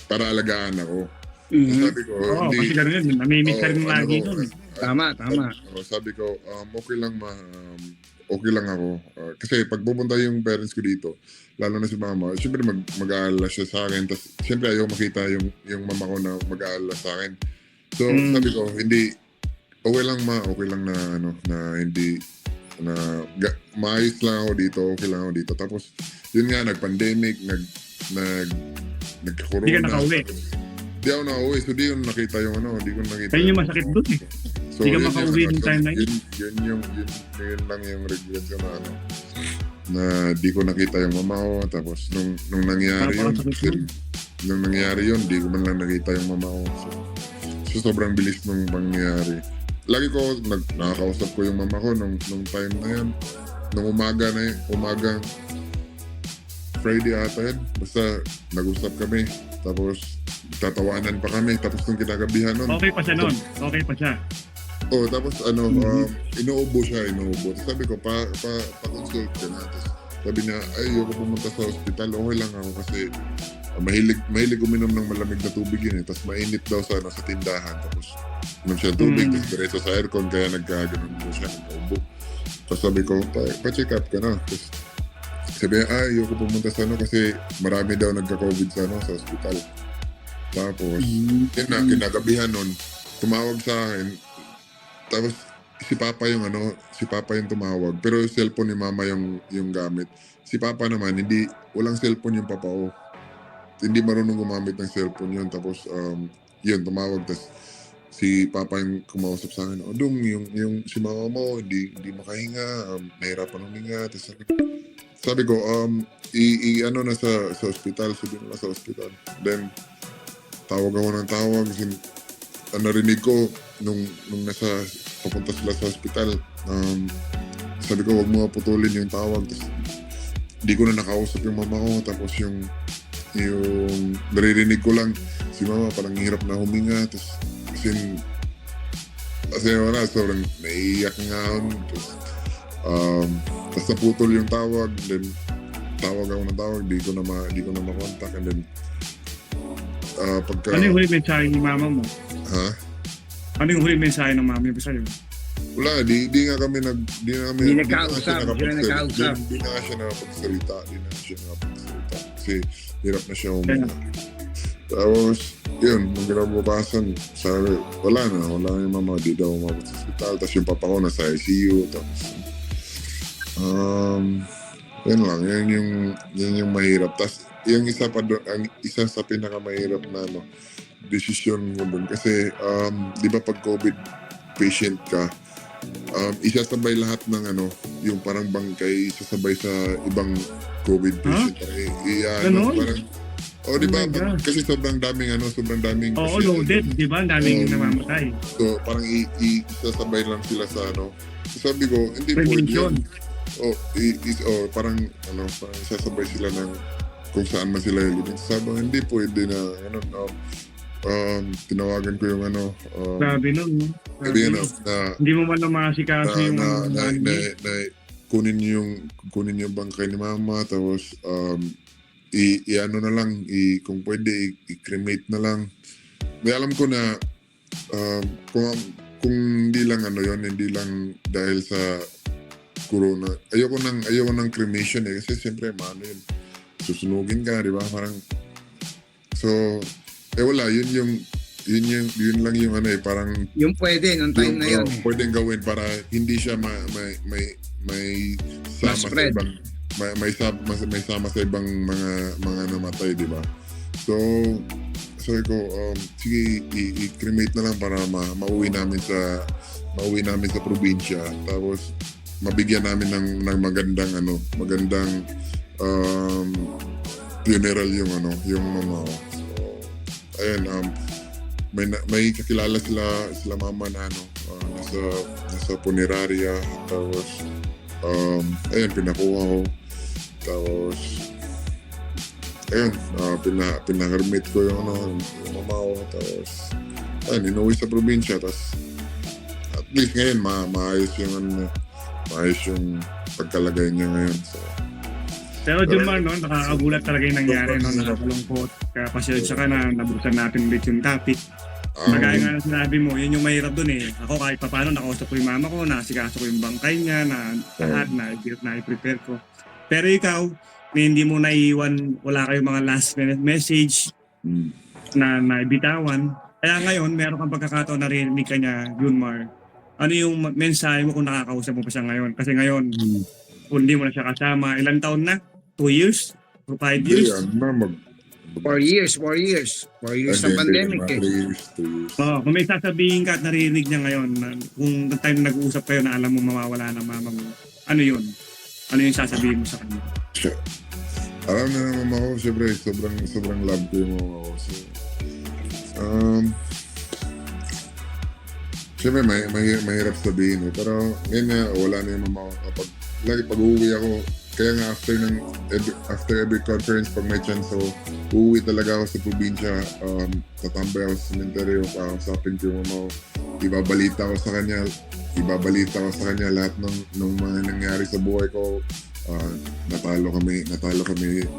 para alagaan ako. Sabi ko, kasi gano'n yun. Namimiss ka rin lagi nun. Tama. Sabi ko, okay lang okay lang ako. Kasi pag pupunta yung parents ko dito, lalo na si mama, siyempre mag-aalala siya sa akin. Tapos siyempre ayaw makita yung mama ko na mag-aalala sa akin. So sabi ko, okay lang na hindi, na maayos lang ako dito, okay lang ako dito. Tapos yun nga, nag-pandemic, nagka-corona. Hindi ka nakauwi. Hindi ako nakauwi, so di ko nakita yung hindi ko nakita. Ayun yung masakit doon eh. So, Hindi ka yun makauwi yung ng time na yun. Yun lang yung regret ko na di ko nakita yung mama ko. Tapos nung nangyari yun, di ko man lang nakita yung mama ko. So sobrang bilis nung pangyari. Lagi ko, nakakausap ko yung mama ko nung time na yun. Nung umaga Friday ata yun. Basta nag-usap kami. Tapos tatawanan pa kami. Tapos nung kinagabihan nun. Okay pa siya nun. Okay pa siya. Tapos inuubo siya. Tapos sabi ko, pa-consult ka na. Tapos sabi niya, ayoko pumunta sa hospital. Okay lang ako kasi mahilig uminom ng malamig na tubig yun eh. Tapos mainit daw sa tindahan. Tapos inom siya ng tubig. Tapos diretso sa aircon. Kaya nagkaganon po siya. Nagkaubo. Tapos sabi ko, pa-check up ka na. Tapos sabi niya, ayoko pumunta sa kasi marami daw nagka-COVID sa hospital. Tapos, kinagabihan nun, tumawag sa akin. Tapos, si Papa yung tumawag. Pero yung cellphone ni Mama yung gamit. Si Papa naman, walang cellphone yung Papa ko. Hindi marunong gumamit ng cellphone yun. Tapos, yun, tumawag. Tapos, si Papa yung kumausap sa akin, Dong, yung si Mama mo, hindi makahinga, nahirapan huminga. Tapos sabi ko, na sa hospital, sabi nila sa hospital. Then, tawag ako ng tawag. Narinig ko, nung papunta sila sa hospital, sabi ko, wag mo putulin yung tawag. Tapos, di ko na nakausap yung mama ko. Tapos yung naririnig ko lang, si mama parang hirap na huminga. Tapos, kasi wala, sobrang naiiyak nga ako. Tapos naputol yung tawag, then tawag ako ng tawag, di ko na makontak, and then pagka... Ano yung huli mensahe ni mama mo? Ha? Ano yung huli mensahe ng mama mo sa'yo? Wala, di nga kami Hindi nagkausap. Di na nga siya nakapagsalita. Kasi hirap na siya huminga. Tapos, yun, nung ginabukasan, sabi, wala yung mama, di daw umabot sa hospital. Tapos yung papa ko nasa ICU. Tapos, yun lang, yun yung mahirap. Tapos, yung isa sa pinakamahirap na desisyon mo dun. Kasi, di ba pag COVID patient ka, isasabay lahat ng yung parang bangkay, isasabay sa ibang COVID patient. Parang, di ba? Kasi sobrang daming loaded, di ba? Ang daming namamatay. So, parang isasabay lang sila sa Sabi ko, hindi prevention. Parang isasabay sila ng kung saan man sila ilibing. Sabi ko, hindi pwede na, tinawagan ko yung Grabe nun, no? Hindi mo man namasikaso yung kunin yung bangkay ni mama, tapos na lang, kung pwede, i-cremate na lang. May alam ko na kung hindi lang hindi lang dahil sa corona. Ayoko ng cremation eh. Kasi siyempre, maano yun. Susunugin ka, di ba? Parang, so, wala, yun lang yung ano eh, parang, Yung pwede, nung time na yun. pwedeng gawin para hindi siya may sama sa Ma-spread. ibang, may sama sa ibang mga namatay, di ba? So, sabi ko, sige, i-cremate na lang para mauwi namin sa probinsya. Tapos, mabigyan namin ng magandang funeral yung mama ko. So, ayun, may kakilala sila mama na nasa funeraria. Tapos, ayun, pinakuha ko. Tapos, ayun, pinakarmit ko yung mama ko. Tapos, ayun, inuwi sa probinsya. Tapos, at least ngayon, maayos yung pagkalagay niya ngayon. So, Pero Jomar, no, nakakagulat talaga yung nangyari, no, nakakalungkot. Kaya pasensya ka na, nabuksan natin ulit yung topic. Magaya nga na sinabi mo, yun yung mahirap dun eh. Ako kahit paano, nakausap ko yung mama ko, nasikaso ko yung bangkay niya, na lahat, na i-prepare ko. Pero ikaw, hindi mo naiiwan, wala kayong mga last minute message na naibitawan. Kaya ngayon, meron kang pagkakataon na rinig ka niya, Junmar. Ano yung mensahe mo kung nakakausap mo pa siya ngayon? Kasi ngayon, kung hindi mo na siya kasama, ilang taon na? 2 years? O 5 years? 4 years. 4 years ng pandemic eh. 3 years. Kung may sasabihin ka at narinig niya ngayon, na, kung the time na nag-uusap kayo na alam mo mawawala ng mama mo, ano yun? Ano yung sasabihin mo sa kanya? Alam na ng mama ko, siyempre, sobrang love ko yung mama ko. So, siyempre, mahirap sabihin eh. Pero ngayon nga, wala na yung mama ko. Lagi pag-uwi ako, kaya nga after every conference, pag may chance ako, uuwi talaga ako sa probinsya. Tatambay ako sa cemetery, kakausapin ko yung mama ko. Ibabalita ko sa kanya lahat ng mga nangyari sa buhay ko. Natalo kami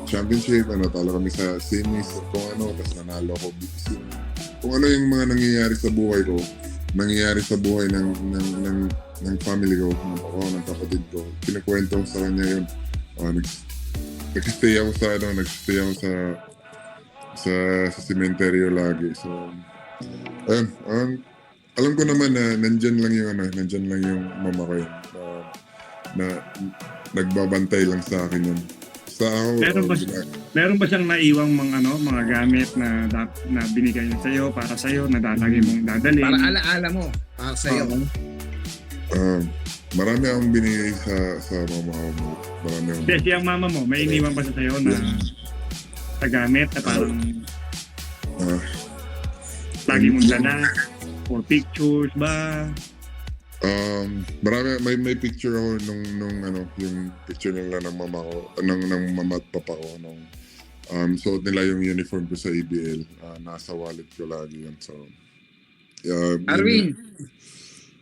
championship, natalo kami sa semis, kung ano, tapos nanalo ko kung ano yung mga nangyayari sa buhay ko, nangyayari sa buhay ng family ko, ng kapatid ko. Kinakwento ko sa kanya yun. Nag-stay ako sa cementerio lagi. So, ayun, alam ko naman na nandyan lang yung mama ko yun. Na nagbabantay lang sa akin yun. Sa ako, meron ba siyang naiwang mga gamit na binigay niya sa'yo, para sa'yo, na lagi mong dadalhin? Para alaala mo, para sa'yo. Marami akong binigay sa mama ko. Kasi ang mama mo, may iniwan ba siya sa'yo na sa gamit na parang lagi mong dala? Or pictures ba? Marami, may picture ako yung picture nila ng mama ko, ng mama at papa ko suot nila yung uniform ko sa ABL. Nasa wallet ko lagi yan. So, Arvin,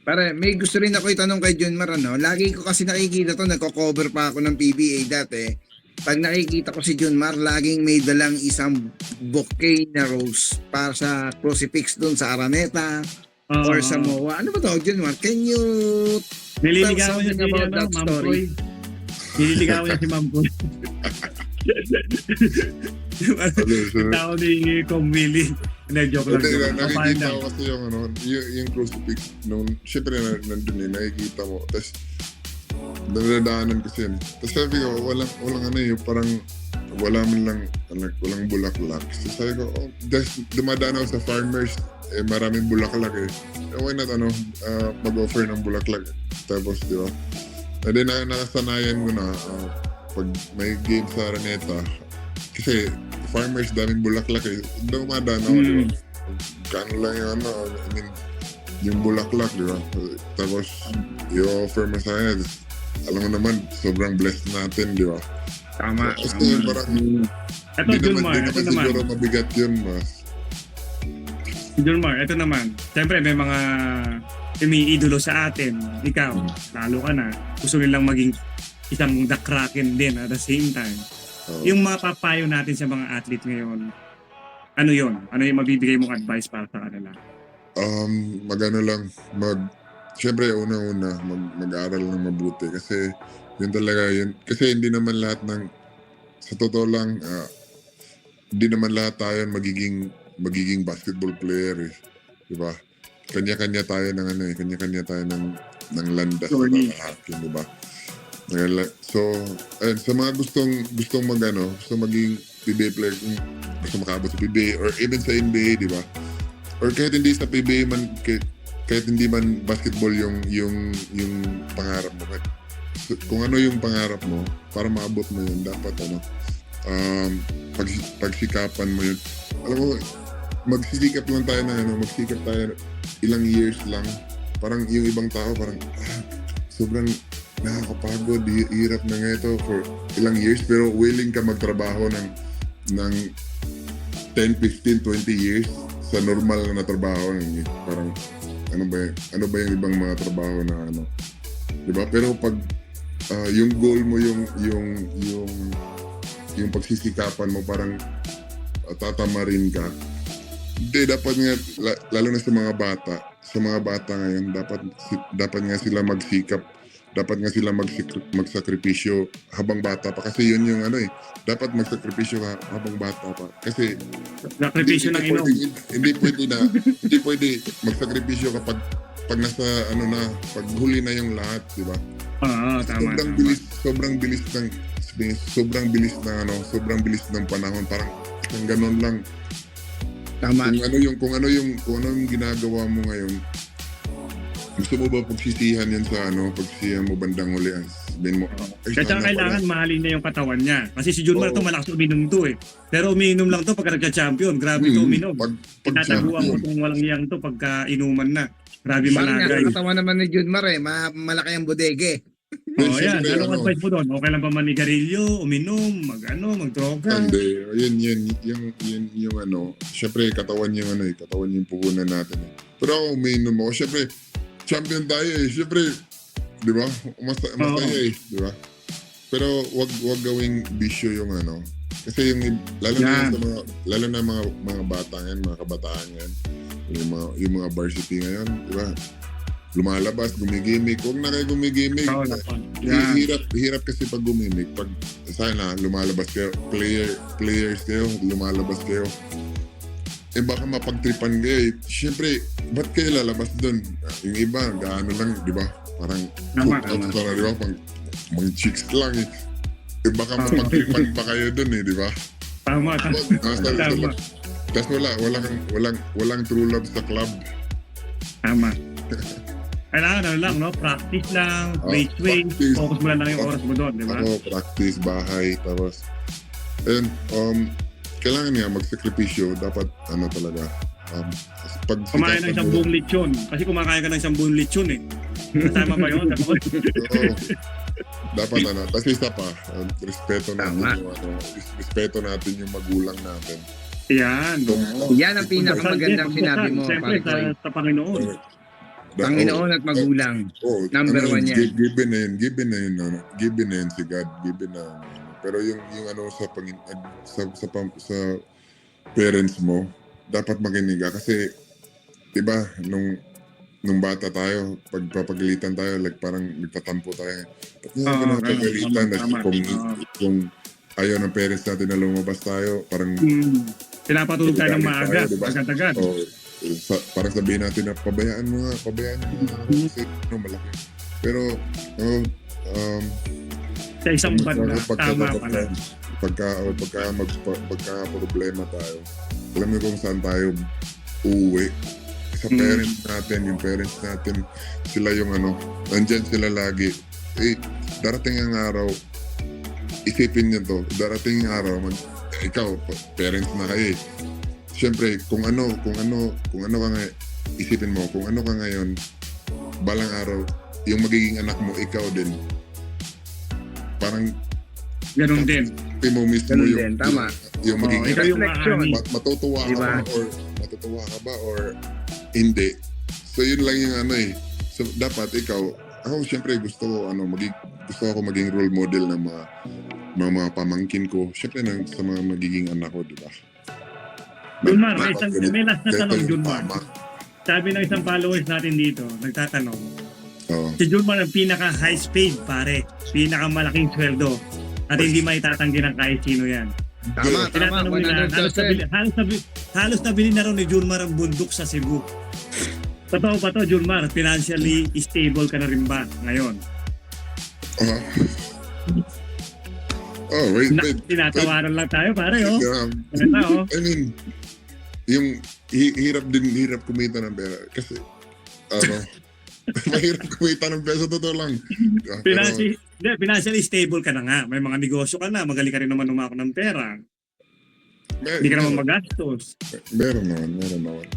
pare, may gusto rin ako itanong kay Junmar, lagi ko kasi nakikita to, nagko-cover pa ako ng PBA dati. Pag nakikita ko si Junmar, laging may dalang isang bouquet na rose para sa crucifix doon sa Araneta or sa MOA. Ano ba to, Junmar? Can you nililigawan niya something about that story? Nililigawan niya si Ma'am Poy. Yung tao ni Kong Willie. Joke lang. Nakikita ko kasi yung crucifix syempre nandun nakikita mo. Tapos nadadaanan kasi yan. Tapos sabi ko, walang parang walang bulaklak. So sabi ko, dumadaan ako sa farmers, maraming bulaklak eh. Why not mag-offer ng bulaklak? Tapos di ba? And then nakasanayan ko na pag may game sa Araneta, kasi farmers daming bulaklak eh. Dumadaan ako, di ba? Kano lang yung bulaklak, di ba? Tapos i-offer mo sa akin. Alam mo naman, sobrang blessed natin, di ba? Tama. Kasi parang Ito, Junmar, ito naman. Siguro mabigat yun, mas. Junmar, ito naman. Siyempre, may mga umiidolo sa atin. Ikaw, lalo ka na. Gusto nilang maging isang the Kraken din at the same time. Yung mga papayo natin sa mga athlete ngayon, ano yun? Ano yung mabibigay mong advice para sa kanila? syempre una-una mag-aral ng mabuti kasi yun talaga yun. Kasi hindi naman lahat ng sa totoo lang hindi naman lahat tayo magiging basketball player eh. 'Di ba? Kanya-kanya tayo ng kanya-kanya tayo ng landas sa Journey. lahat, di ba? So, ayun, sa mga gustong gusto maging PBA player, kung gusto makaabot sa PBA or even sa NBA, di ba? Or kahit hindi sa PBA man, kahit hindi man basketball yung pangarap mo. Kung ano yung pangarap mo, para maabot mo yun, dapat pagsikapan mo yun. Alam mo, magsisikap lang tayo magsikap tayo ilang years lang. Parang yung ibang tao, parang sobrang nakakapagod, hirap na nga ito for ilang years, pero willing ka magtrabaho ng 10, 15, 20 years sa normal na trabaho. Parang ano ba yung ibang mga trabaho na diba? Pero pag yung goal mo yung pagsisikapan mo, parang tatamarin ka. Hindi, dapat nga lalo na sa mga bata ngayon, dapat nga sila magsikap, dapat nga sila magsakripisyo habang bata pa, kasi yun yung dapat magsakripisyo ka habang bata pa, kasi Sakripisyo ng inom. hindi pwede magsakripisyo kapag nasa pag huli na yung lahat, di ba? Tama. Sobrang bilis ng panahon, parang ganun lang. Tama. Kung ano yung ginagawa mo ngayon, gusto mo ba pagsisihan yan sa pagsisihan mo bandang huli? Sabihin mo, Kaya kailangan mahalin niya yung katawan niya. Kasi si Junmar to malakas uminom to eh. Pero umiinom lang to pagka nagka-champion. Grabe to uminom. Tinataguan mo itong walang iyang to pagka inuman na. Grabe Parang malagay. katawan naman ni Junmar malaki ang bodege. Yan. Anong advice mo doon? Okay lang ba manigarilyo, uminom, magdroga? Hindi. Yung syempre katawan yung puhunan natin eh. Pero ako umiinom ako, syempre champion tayo eh. Syempre, di ba? Masaya eh, di ba? Pero wag gawing bisyo yung kasi yung lalo na mga bata ngayon, mga kabataan ngayon, yung mga varsity ngayon, di ba? Lumalabas, gumigimik. Huwag na kayo gumigimik. Hirap kasi pag gumimik. Pag sana lumalabas kayo, players kayo, lumalabas kayo. Baka mapagtripan kayo. Siyempre, ba't kayo lalabas doon? Yung iba, gaano lang, di ba? Parang, di ba? Mga chicks lang eh. Baka mapagtripan pa kayo doon eh, di ba? Tama. Tapos walang true love sa club. Tama. Kailangan lang, practice lang, weight, focus mo lang yung oras mo doon, di ba? Practice, bahay, tapos kailangan nga magsakripisyo, dapat talaga pag kumain ng isang buong lechon, kasi kumakain ka ng isang buong lechon eh. Tama ba yun? Dapat tapos isa pa, respeto natin yung magulang natin. Yan. Yan ang pinakamagandang sinabi mo. Siyempre, sa Panginoon. Panginoon at magulang. Number one yan. Given na yun si God, given na. Pero yung sa parents mo, dapat makinig ka kasi 'di ba nung bata tayo, pagpapagalitan tayo, like parang nagtatampo tayo. Pagpapagalitan kung ayaw ng parents natin na lumabas tayo, parang pinapatulog tayo ng maaga, diba? agad-agad. Parang sabihin natin na pabayaan mo nga kasi malaki. Pero sa isang banda, tama pala. Pagka problema tayo, alam mo kung saan tayo uuwi. Sa parents natin, yung parents natin, sila yung nandyan sila lagi. Darating ang araw, isipin niyo to, darating ang araw, ikaw, parents na kayo eh. Siyempre, kung ano ka nga, isipin mo, kung ano ka ngayon, balang araw, yung magiging anak mo, ikaw din. Parang, ganun din. Mo mismo yung magiging ikaw yung maani. Matutuwa diba? ka ba or hindi. So, yun lang yung So, dapat ikaw, ako siyempre gusto ko maging role model ng mga pamangkin ko. Siyempre, sa mga magiging anak ko, di ba? Junmar, may last na tanong, Junmar. Sabi ng isang followers natin dito, nagtatanong, Oo. Si Junmar ang pinaka-highest paid, pare. Pinaka-malaking sweldo. At hindi maitatanggi ng kahit sino yan. Tama, Tinatanong nila, 100%. halos nabili na rin ni Junmar ang bundok sa Cebu. Totoo ba to, Junmar? Financially stable ka na rin ba ngayon? Ah. Oh, wait. Tinatawaran lang tayo, pare, oh. Yeah, Ito, oh. I mean, yung hirap kumita ng pera. Kasi, mahirap kumita ng pera. Totoo lang. Financially stable ka na nga. May mga negosyo ka na. Magaling ka rin naman umako ng pera. Hindi ka naman magastos. Meron naman.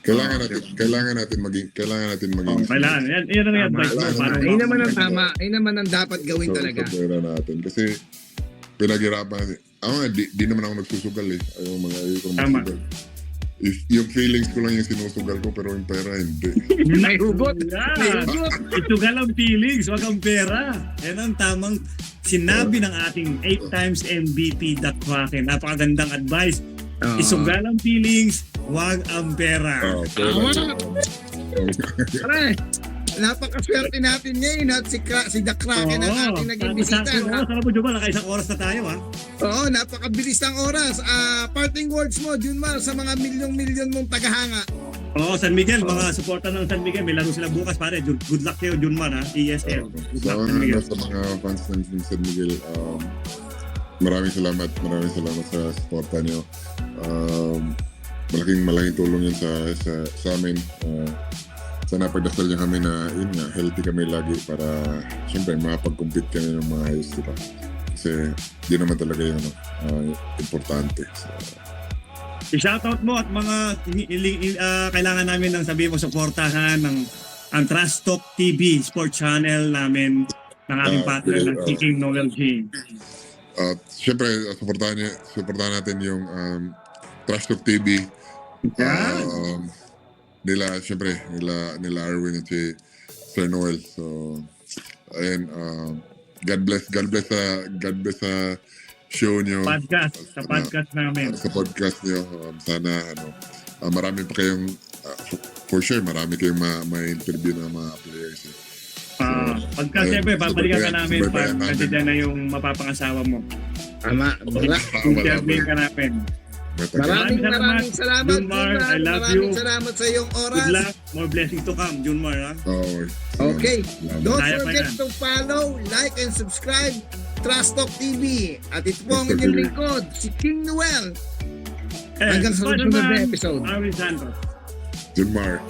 Kailangan natin maging Oh, kailangan. Yan ang advice mo. Para Ayun naman ang tama. Ayun naman ang dapat gawin talaga. Sa pera natin. Kasi, pinaghirapan natin. Ako nga, di naman ako nagsusugal eh. Ayoko Tama. magsugal. Yung feelings ko lang yung sinusugal ko, pero yung pera hindi. May hugot. Itugal ang feelings, wag ang pera. Yan ang tamang sinabi ng ating 8 times MVP Dakwake. Napakagandang advice. Isugal ang feelings, wag ang pera. Pare, napakaswerte natin ngayon at si Dakwake na ating naging bisita. Sana po, Junmar, nakaisang oras na tayo, ha? Oo, napakabilis ng oras. Parting words mo, Junmar, sa mga milyong-milyon mong tagahanga. Oo, San Miguel, mga supporter ng San Miguel, may laro sila bukas, pare. Good luck kayo, Junmar, ha? ESL. Good luck, San Miguel. Sa mga fans ng San Miguel, maraming salamat sa suporta niyo. Malaking tulong yun sa amin. Sana pagdasal niyo kami na yun nga, healthy kami lagi para siyempre makapag-compete kami ng mga ayos, diba? Kasi yun naman talaga yung importante. So, I-shoutout mo at mga kailangan namin ng sabihin mo suportahan ng ang Trash Talk TV sport channel namin ng aking partner ng Kicking Noel G. At siyempre, supportahan natin yung Trash Talk TV. Nila Arwin at si Sir Noel. So, ayun, God bless sa show nyo. Sa podcast namin. Sa podcast nyo. Sana, marami pa kayong, for sure, marami kayong ma-interview ng mga players. Pagka siyempre, babalikan ka namin kasi dyan na yung mapapangasawa mo. Tama. Interview ka namin. Maraming salamat, Junmar. I love you. Maraming salamat sa iyong oras. Good luck. More blessings to come, Junmar, ha? Okay. Don't Kaya pa forget yan. to follow, like, and subscribe Trash Talk TV. At ito po ang inyong lingkod, si King Noel. Hanggang sa susunod na episode. Arwin Santos. Junmar.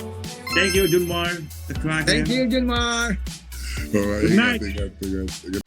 Thank you, Junmar. The Kraken. Thank you, Junmar. Good night. night.